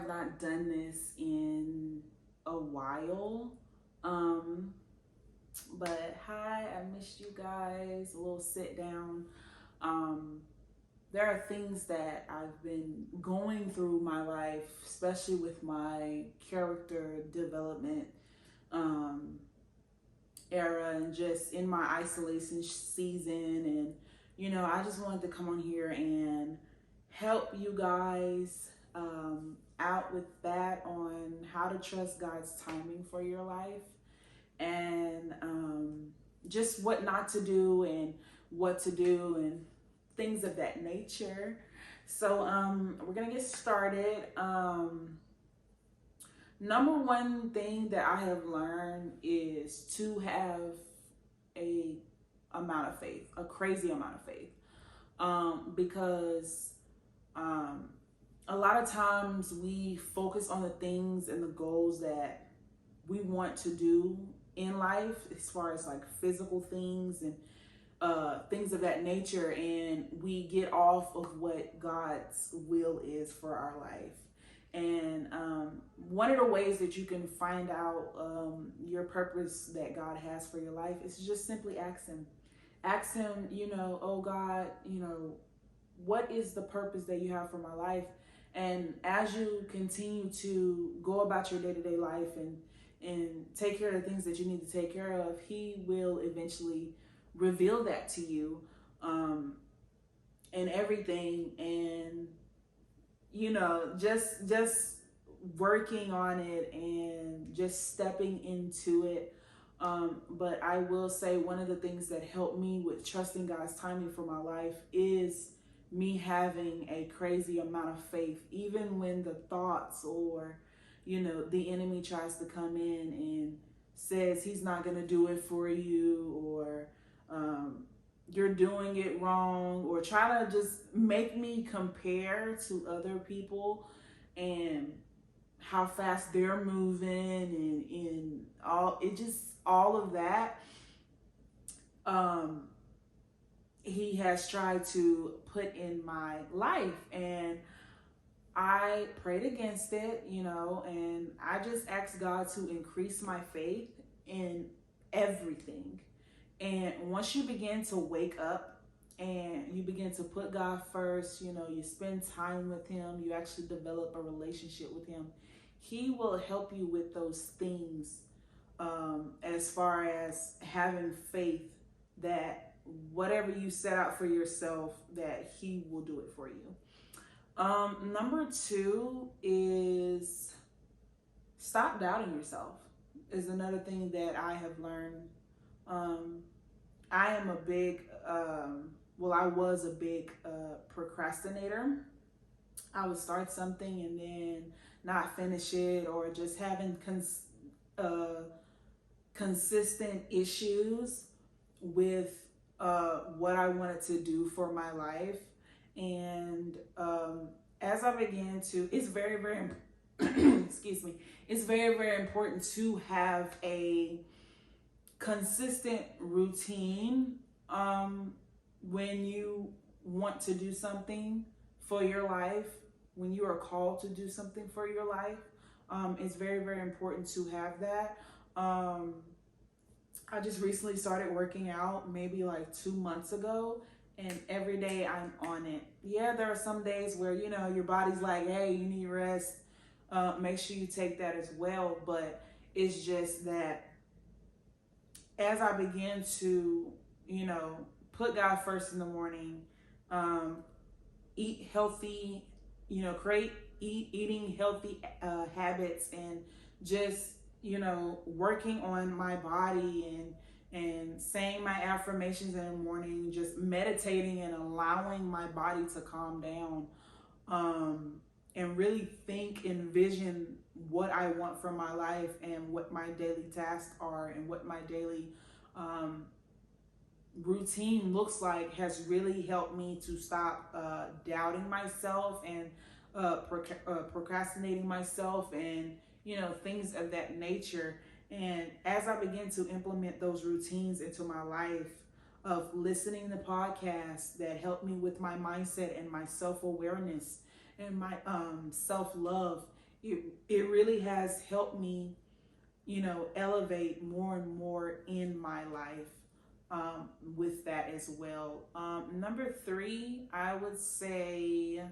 have not done this in a while. Um, but hi, I missed you guys. A little sit down. Um, there are things that I've been going through my life, especially with my character development um, era and just in my isolation season. And, I just wanted to come on here and help you guys out with that on how to trust God's timing for your life and just what not to do and what to do and things of that nature. So we're gonna get started. Number one thing that I have learned is to have a amount of faith, a crazy amount of faith, because um, a lot of times we focus on the things and the goals that we want to do in life, as far as like physical things and things of that nature, and we get off of what God's will is for our life. And one of the ways that you can find out your purpose that God has for your life is just simply ask Him. Ask Him, oh God, what is the purpose that you have for my life? And as you continue to go about your day-to-day life and take care of the things that you need to take care of, He will eventually reveal that to you and everything. And just working on it and just stepping into it. But I will say one of the things that helped me with trusting God's timing for my life is me having a crazy amount of faith, even when the thoughts or, the enemy tries to come in and says he's not going to do it for you, or you're doing it wrong, or try to just make me compare to other people and how fast they're moving and all of that. He has tried to put in my life, and I prayed against it, and I just asked God to increase my faith in everything. And once you begin to wake up and you begin to put God first, you spend time with Him, you actually develop a relationship with Him, He will help you with those things, as far as having faith that whatever you set out for yourself, that He will do it for you. Number two is stop doubting yourself, is another thing that I have learned. I am a big, I was a big procrastinator. I would start something and then not finish it, or just having consistent issues with what I wanted to do for my life. And as I began to, it's very, very, excuse me, it's very, very important to have a consistent routine when you want to do something for your life, when you are called to do something for your life. It's very, very important to have that. I just recently started working out maybe like 2 months ago, and every day I'm on it. Yeah, there are some days where, your body's like, hey, you need rest. Make sure you take that as well. But it's just that as I begin to, put God first in the morning, eat healthy, eating healthy habits, and just, working on my body and saying my affirmations in the morning, just meditating and allowing my body to calm down, and really think and vision what I want from my life and what my daily tasks are and what my daily routine looks like, has really helped me to stop doubting myself and procrastinating myself and things of that nature. And as I begin to implement those routines into my life, of listening to podcasts that help me with my mindset and my self-awareness and my self-love, it really has helped me, elevate more and more in my life, with that as well. Number three, I would say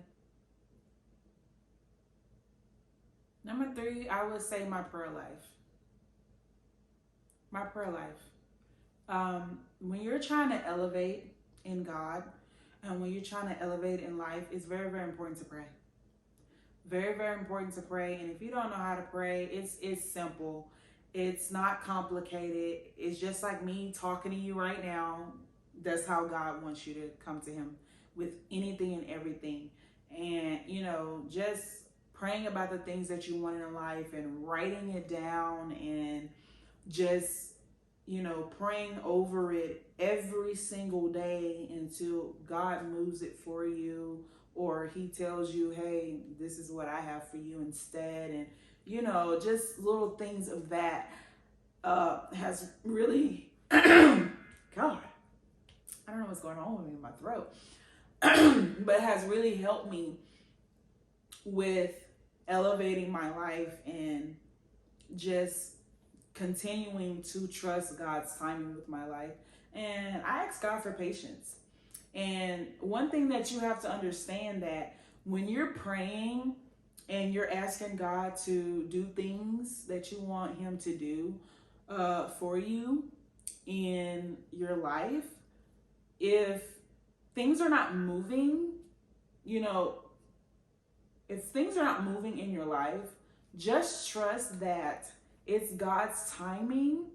my prayer life. My prayer life. When you're trying to elevate in God and when you're trying to elevate in life, it's very, very important to pray. Very, very important to pray. And if you don't know how to pray, it's simple. It's not complicated. It's just like me talking to you right now. That's how God wants you to come to him with anything and everything. And, just praying about the things that you want in life and writing it down and just, praying over it every single day until God moves it for you, or he tells you, hey, this is what I have for you instead. And, just little things of that has really, God, I don't know what's going on with me in my throat, but has really helped me with elevating my life and just continuing to trust God's timing with my life. And I ask God for patience. And one thing that you have to understand, that when you're praying and you're asking God to do things that you want him to do for you in your life, if things are not moving, if things are not moving in your life, just trust that it's God's timing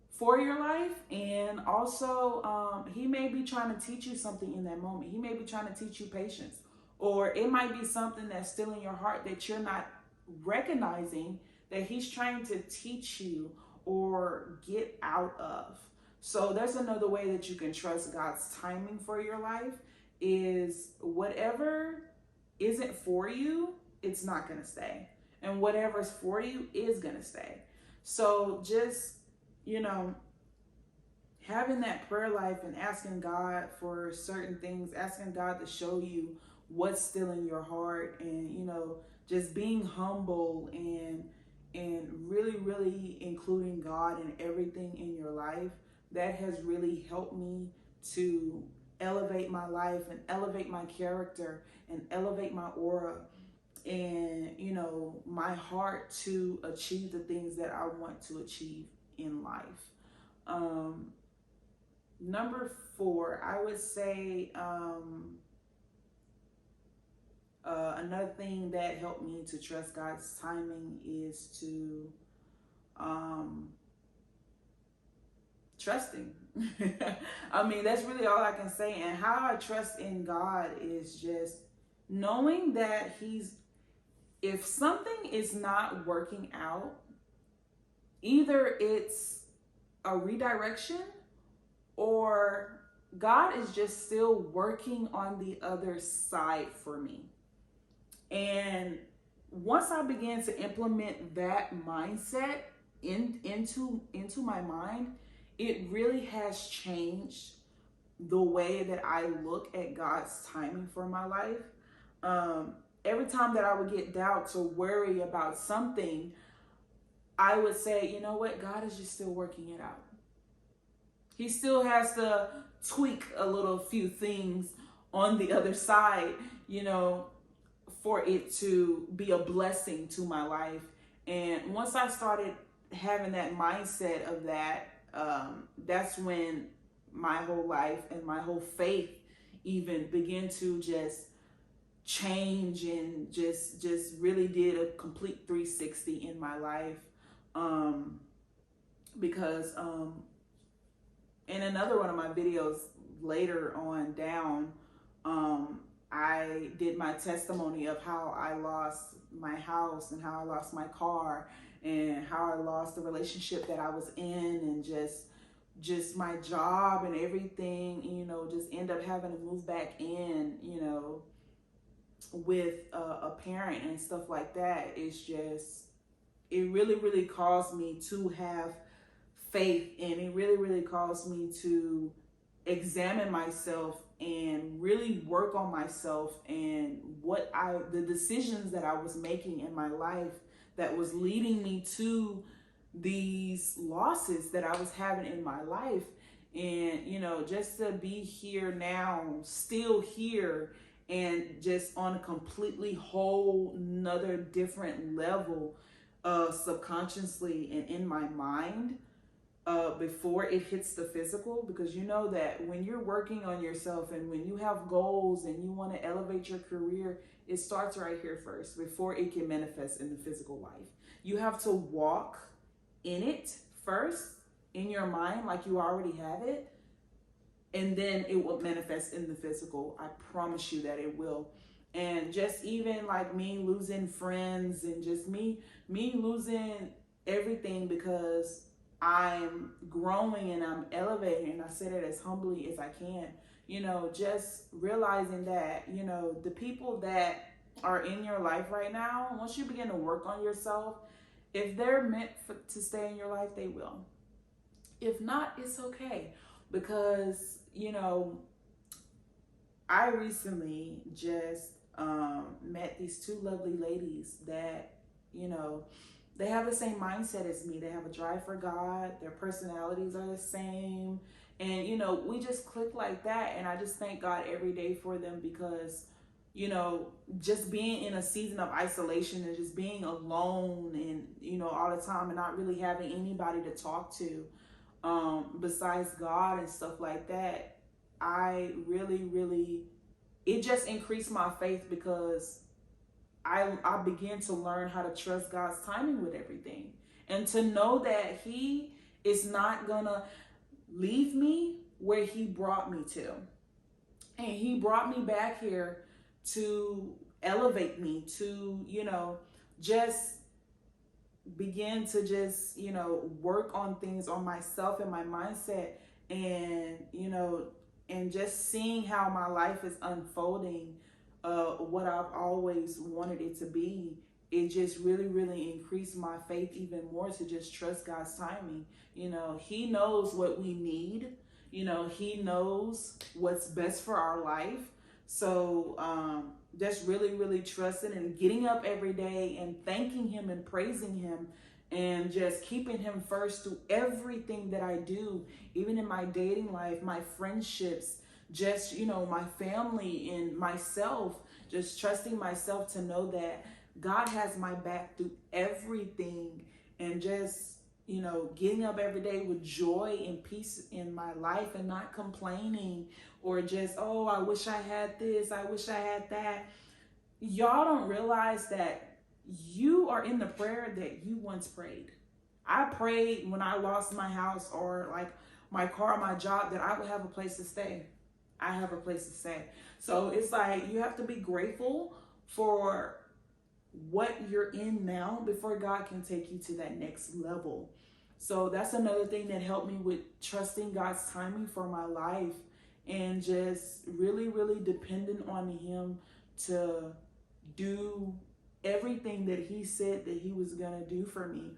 for your life. And also, he may be trying to teach you something in that moment. He may be trying to teach you patience, or it might be something that's still in your heart that you're not recognizing, that he's trying to teach you or get out of. So there's another way that you can trust God's timing for your life, is whatever isn't for you, it's not going to stay. And whatever's for you is going to stay. So just, having that prayer life and asking God for certain things, asking God to show you what's still in your heart, and, just being humble and really, really including God in everything in your life, that has really helped me to elevate my life and elevate my character and elevate my aura and, my heart to achieve the things that I want to achieve in life. Number four, I would say, another thing that helped me to trust God's timing is to trusting. I mean, that's really all I can say. And how I trust in God is just knowing that if something is not working out, either it's a redirection or God is just still working on the other side for me. And once I began to implement that mindset into my mind, it really has changed the way that I look at God's timing for my life. Every time that I would get doubts or worry about something, I would say, you know what? God is just still working it out. He still has to tweak a few things on the other side, for it to be a blessing to my life. And once I started having that mindset of that, that's when my whole life and my whole faith even began to just change and just really did a complete 360 in my life. Because in another one of my videos later on down, I did my testimony of how I lost my house and how I lost my car and how I lost the relationship that I was in, and just my job and everything, just end up having to move back in, with a parent and stuff like that. It's just, it really, really caused me to have faith, and it really, really caused me to examine myself and really work on myself and the decisions that I was making in my life that was leading me to these losses that I was having in my life. And, just to be here now, still here, and just on a completely whole nother different level, subconsciously and in my mind, before it hits the physical, because you know that when you're working on yourself and when you have goals and you want to elevate your career, it starts right here first before it can manifest in the physical life. You have to walk in it first in your mind, like you already have it, and then it will manifest in the physical. I promise you that it will. And just even like me losing friends and just me losing everything because I'm growing and I'm elevating, and I say that as humbly as I can, just realizing that, the people that are in your life right now, once you begin to work on yourself, if they're meant to stay in your life, they will. If not, it's okay. Because, I recently just met these two lovely ladies that, they have the same mindset as me. They have a drive for God. Their personalities are the same. And, we just click like that. And I just thank God every day for them because, just being in a season of isolation and just being alone and, all the time and not really having anybody to talk to besides God and stuff like that, I really, it just increased my faith because I began to learn how to trust God's timing with everything, and to know that He is not gonna leave me where He brought me to. And He brought me back here to elevate me, to, just begin to just, work on things on myself and my mindset, and, and just seeing how my life is unfolding, what I've always wanted it to be. It just really increased my faith even more to just trust God's timing. He knows what we need. He knows what's best for our life. So just really trusting and getting up every day and thanking Him and praising Him and just keeping Him first through everything that I do, even in my dating life, my friendships, just, my family and myself, just trusting myself to know that God has my back through everything, and just, getting up every day with joy and peace in my life and not complaining or just, oh, I wish I had this, I wish I had that. Y'all don't realize that you are in the prayer that you once prayed. I prayed when I lost my house or like my car, my job, that I would have a place to stay. I have a place to stay. So it's like you have to be grateful for what you're in now before God can take you to that next level. So that's another thing that helped me with trusting God's timing for my life, and just really dependent on Him to do everything that He said that He was going to do for me.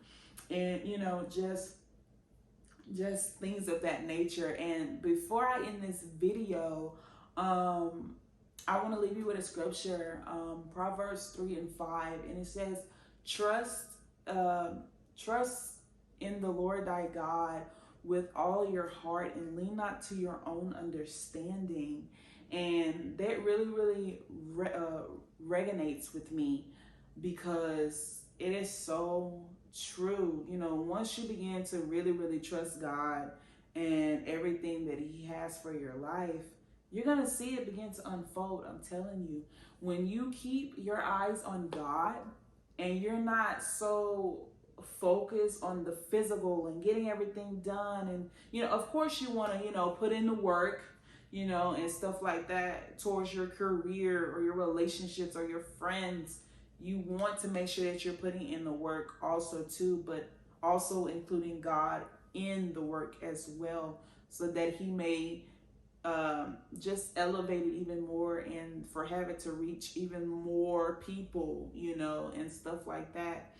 And, just things of that nature. And before I end this video, I want to leave you with a scripture, Proverbs 3:5, and it says, trust in the Lord thy God with all your heart, and lean not to your own understanding. And that really resonates with me, because it is so true. Once you begin to really trust God and everything that He has for your life, you're going to see it begin to unfold. I'm telling you, when you keep your eyes on God and you're not so focused on the physical and getting everything done, and, of course you want to, put in the work, and stuff like that towards your career or your relationships or your friends. You want to make sure that you're putting in the work also too, but also including God in the work as well, so that He may just elevate it even more, and for having to reach even more people, and stuff like that.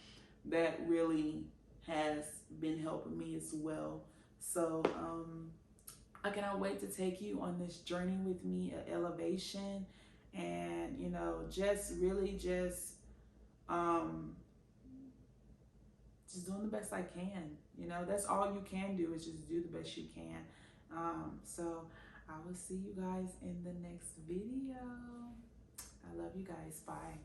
That really has been helping me as well. So I cannot wait to take you on this journey with me at elevation, and you know, just really um just doing the best I can. You know, that's all you can do, is just do the best you can. So I will see you guys in the next video. I love you guys. Bye.